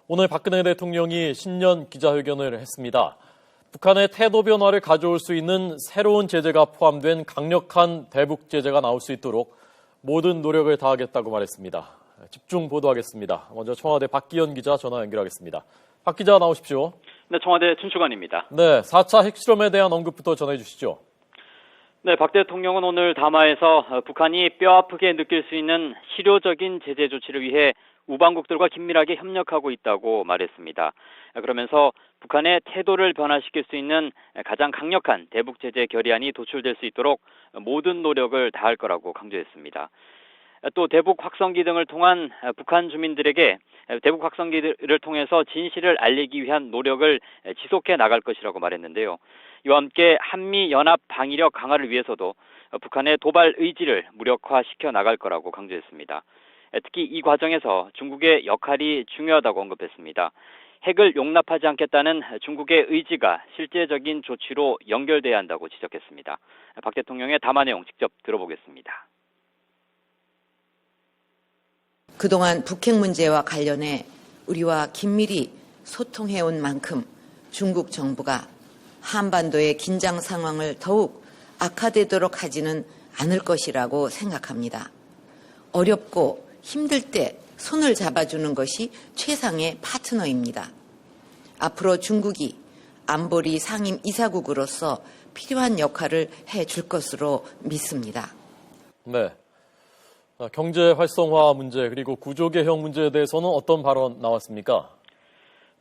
오늘 박근혜 대통령이 신년 기자회견을 했습니다. 북한의 태도 변화를 가져올 수 있는 새로운 제재가 포함된 강력한 대북 제재가 나올 수 있도록 모든 노력을 다하겠다고 말했습니다. 집중 보도하겠습니다. 먼저 청와대 박기현 기자 전화 연결하겠습니다. 박 기자 나오십시오. 네, 청와대 춘추관입니다. 네, 4차 핵실험에 대한 언급부터 전해주시죠. 네, 박 대통령은 오늘 담화에서 북한이 뼈아프게 느낄 수 있는 실효적인 제재 조치를 위해 우방국들과 긴밀하게 협력하고 있다고 말했습니다. 그러면서 북한의 태도를 변화시킬 수 있는 가장 강력한 대북 제재 결의안이 도출될 수 있도록 모든 노력을 다할 거라고 강조했습니다. 또 대북 확성기 등을 통한 북한 주민들에게 대북 확성기를 통해서 진실을 알리기 위한 노력을 지속해 나갈 것이라고 말했는데요. 이와 함께 한미 연합 방위력 강화를 위해서도 북한의 도발 의지를 무력화시켜 나갈 거라고 강조했습니다. 특히 이 과정에서 중국의 역할이 중요하다고 언급했습니다. 핵을 용납하지 않겠다는 중국의 의지가 실제적인 조치로 연결돼야 한다고 지적했습니다. 박 대통령의 담화 내용 직접 들어보겠습니다. 그동안 북핵 문제와 관련해 우리와 긴밀히 소통해온 만큼 중국 정부가 한반도의 긴장 상황을 더욱 악화되도록 하지는 않을 것이라고 생각합니다. 어렵고 힘들 때 손을 잡아주는 것이 최상의 파트너입니다. 앞으로 중국이 안보리 상임 이사국으로서 필요한 역할을 해줄 것으로 믿습니다. 네. 경제 활성화 문제 그리고 구조 개혁 문제에 대해서는 어떤 발언 나왔습니까?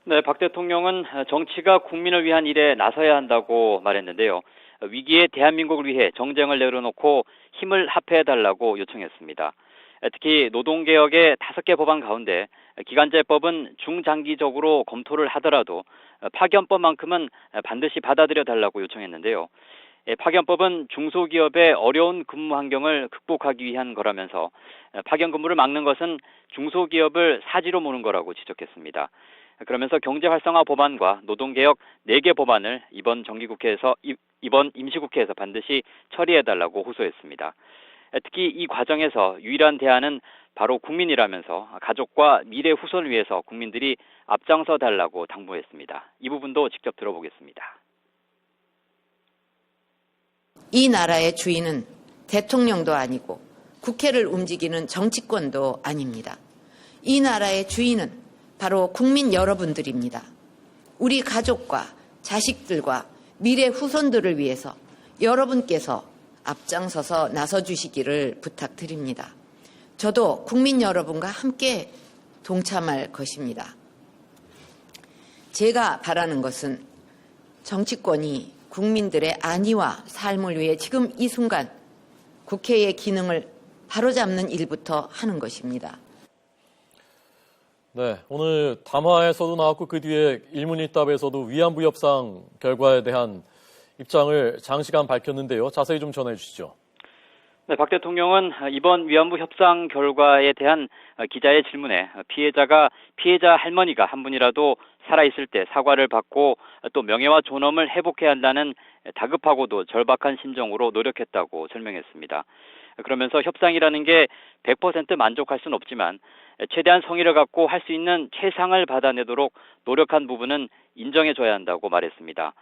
네, 박 대통령은 정치가 국민을 위한 일에 나서야 한다고 말했는데요. 위기의 대한민국을 위해 정쟁을 내려놓고 힘을 합해달라고 요청했습니다. 특히 노동개혁의 5개 법안 가운데 기간제법은 중장기적으로 검토를 하더라도 파견법만큼은 반드시 받아들여 달라고 요청했는데요. 파견법은 중소기업의 어려운 근무 환경을 극복하기 위한 거라면서 파견 근무를 막는 것은 중소기업을 사지로 모는 거라고 지적했습니다. 그러면서 경제활성화 법안과 노동개혁 4개 법안을 이번 임시국회에서 반드시 처리해달라고 호소했습니다. 특히 이 과정에서 유일한 대안은 바로 국민이라면서 가족과 미래 후손을 위해서 국민들이 앞장서 달라고 당부했습니다. 이 부분도 직접 들어보겠습니다. 이 나라의 주인은 대통령도 아니고 국회를 움직이는 정치권도 아닙니다. 이 나라의 주인은 바로 국민 여러분들입니다. 우리 가족과 자식들과 미래 후손들을 위해서 여러분께서 앞장서서 나서주시기를 부탁드립니다. 저도 국민 여러분과 함께 동참할 것입니다. 제가 바라는 것은 정치권이 국민들의 안위와 삶을 위해 지금 이 순간 국회의 기능을 바로잡는 일부터 하는 것입니다. 네, 오늘 담화에서도 나왔고 그 뒤에 일문일답에서도 위안부 협상 결과에 대한 입장을 장시간 밝혔는데요. 자세히 좀 전해 주시죠. 네, 박 대통령은 이번 위안부 협상 결과에 대한 기자의 질문에 피해자 할머니가 한 분이라도 살아있을 때 사과를 받고 또 명예와 존엄을 회복해야 한다는 다급하고도 절박한 심정으로 노력했다고 설명했습니다. 그러면서 협상이라는 게 100% 만족할 수는 없지만 최대한 성의를 갖고 할 수 있는 최상을 받아내도록 노력한 부분은 인정해줘야 한다고 말했습니다.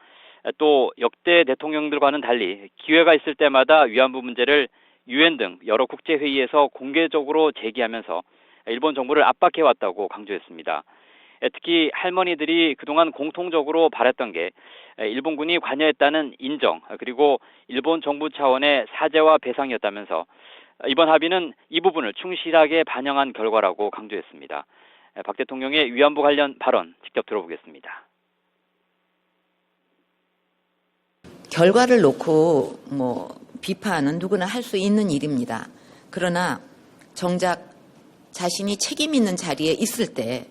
또 역대 대통령들과는 달리 기회가 있을 때마다 위안부 문제를 유엔 등 여러 국제회의에서 공개적으로 제기하면서 일본 정부를 압박해왔다고 강조했습니다. 특히 할머니들이 그동안 공통적으로 바랬던 게 일본군이 관여했다는 인정 그리고 일본 정부 차원의 사죄와 배상이었다면서 이번 합의는 이 부분을 충실하게 반영한 결과라고 강조했습니다. 박 대통령의 위안부 관련 발언 직접 들어보겠습니다. 결과를 놓고 비판은 누구나 할 수 있는 일입니다. 그러나 정작 자신이 책임 있는 자리에 있을 때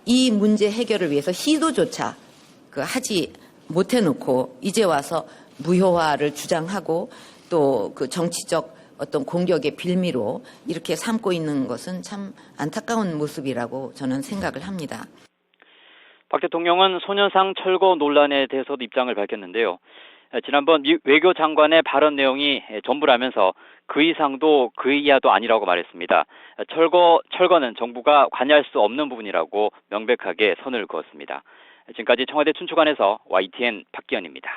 이 문제 해결을 위해서 시도조차 하지 못해놓고 이제 와서 무효화를 주장하고 또 그 정치적 어떤 공격의 빌미로 이렇게 삼고 있는 것은 참 안타까운 모습이라고 저는 생각을 합니다. 박 대통령은 소년상 철거 논란에 대해서도 입장을 밝혔는데요. 지난번 미 외교장관의 발언 내용이 전부라면서 그 이상도 그 이하도 아니라고 말했습니다. 철거는 정부가 관여할 수 없는 부분이라고 명백하게 선을 그었습니다. 지금까지 청와대 춘추관에서 YTN 박기현입니다.